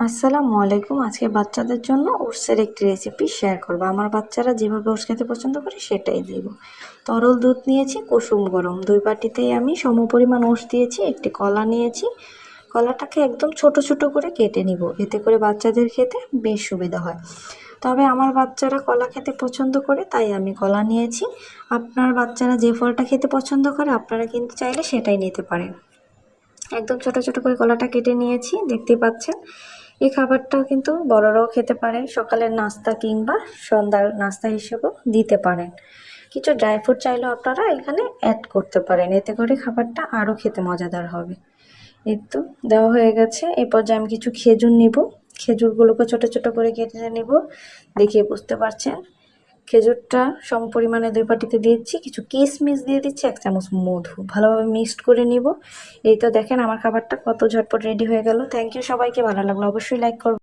আসসালামু আলাইকুম। আজকে বাচ্চাদের জন্য ওটসের একটি রেসিপি শেয়ার করব। আমার বাচ্চারা যেভাবে ওটস খেতে পছন্দ করে সেটাই দেব। তরল দুধ নিয়েছি, কুসুম গরম, 2 বাটিতেই আমি সমপরিমাণ ওটস দিয়েছি। একটি কলা নিয়েছি, কলাটাকে একদম ছোট ছোট করে কেটে নিব, এতে করে বাচ্চাদের খেতে বেশ সুবিধা হয়। তবে আমার বাচ্চারা কলা খেতে পছন্দ করে, তাই আমি কলা নিয়েছি। আপনার বাচ্চারা যে ফলটা খেতে পছন্দ করে আপনারা কিন্তু চাইলে সেটাই নিতে পারেন। একদম ছোট ছোট করে কলাটা কেটে নিয়েছি, দেখতেই পাচ্ছেন। এই খাবারটাও কিন্তু বড়রাও খেতে পারে, সকালের নাস্তা কিংবা সন্ধ্যার নাস্তা হিসেবেও দিতে পারেন। কিছু ড্রাই ফ্রুট চাইলেও আপনারা এখানে অ্যাড করতে পারেন, এতে করে খাবারটা আরও খেতে মজাদার হবে। এই তো দেওয়া হয়ে গেছে। এই পর্যায়ে আমি কিছু খেজুর নিব, খেজুরগুলোকে ছোট ছোট করে কেটে নেব। দেখিয়ে বুঝতে পারছেন। খেজুরটা সম পরিমাণে 2 বাটিতে দিয়েছি, কিছু কিশমিশ দিয়ে দিচ্ছি, 1 চামচ মধু, ভালোভাবে মিক্সড করে নিব। এই তো দেখেন আমার খাবারটা কত ঝটপট রেডি হয়ে গেল। থ্যাংক ইউ সবাইকে, ভালো লাগলো অবশ্যই লাইক করবেন।